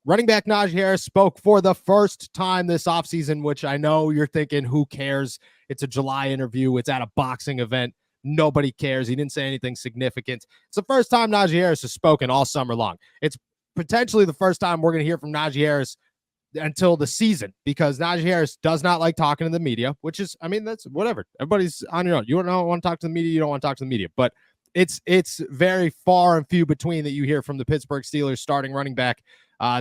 running back Najee Harris spoke for the first time this offseason, which I know you're thinking, who cares? It's a July interview. It's at a boxing event. Nobody cares. He didn't say anything significant. It's the first time Najee Harris has spoken all summer long. It's potentially the first time we're going to hear from Najee Harris until the season, because Najee Harris does not like talking to the media, which is, I mean, that's whatever. Everybody's on your own. You don't want to talk to the media. You don't want to talk to the media, but it's very far and few between that you hear from the Pittsburgh Steelers starting running back.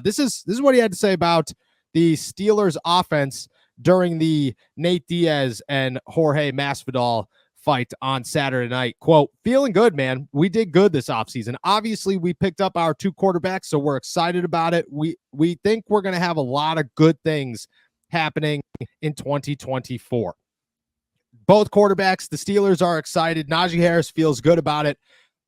This is what he had to say about the Steelers offense during the Nate Diaz and Jorge Masvidal fight on Saturday night. Quote, feeling good, man. We did good this offseason. Obviously, we picked up our 2 quarterbacks, so we're excited about it. We think we're going to have a lot of good things happening in 2024. Both quarterbacks, the Steelers are excited. Najee Harris feels good about it.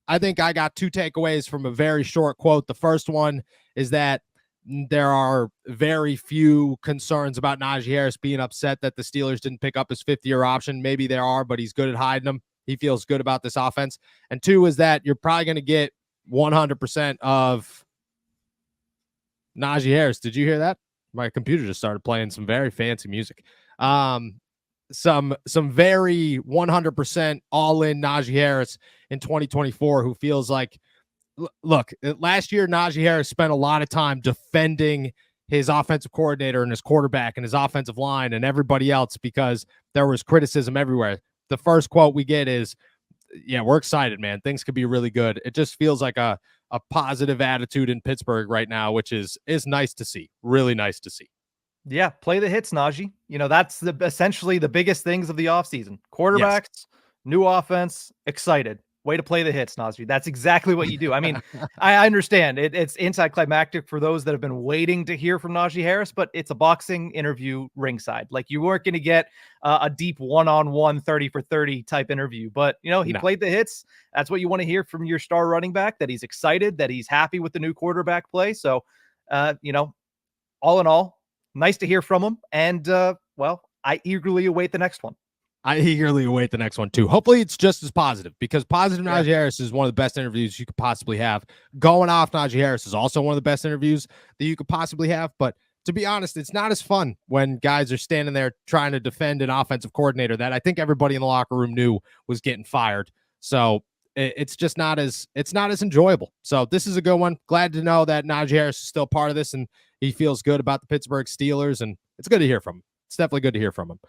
I think I got 2 takeaways from a very short quote. The first one is that there are very few concerns about Najee Harris being upset that the Steelers didn't pick up his 5th-year option. Maybe there are, but he's good at hiding them. He feels good about this offense. And 2 is that you're probably going to get 100% of Najee Harris. Did you hear that? My computer just started playing some very fancy music. Some very 100% all-in Najee Harris in 2024, who feels like, look, last year Najee Harris spent a lot of time defending his offensive coordinator and his quarterback and his offensive line and everybody else because there was criticism everywhere. The first quote we get is, yeah, we're excited, man. Things could be really good. It just feels like a positive attitude in Pittsburgh right now, which is nice to see. Really nice to see. Yeah, play the hits, Najee. You know, that's essentially the biggest things of the offseason. Quarterbacks, yes. New offense, excited. Way to play the hits, Najee. That's exactly what you do. I mean, I understand it's anticlimactic for those that have been waiting to hear from Najee Harris, but it's a boxing interview ringside. Like, you weren't going to get a deep one-on-one 30 for 30 type interview, but he played the hits. That's what you want to hear from your star running back, that he's excited, that he's happy with the new quarterback play. So, all in all, nice to hear from him. And, I eagerly await the next one. I eagerly await the next one too. Hopefully it's just as positive, because positive Najee Harris is one of the best interviews you could possibly have. Going off Najee Harris is also one of the best interviews that you could possibly have. But to be honest, it's not as fun when guys are standing there trying to defend an offensive coordinator that I think everybody in the locker room knew was getting fired. So it's just not as enjoyable. So this is a good one. Glad to know that Najee Harris is still part of this and he feels good about the Pittsburgh Steelers, and it's good to hear from him. It's definitely good to hear from him.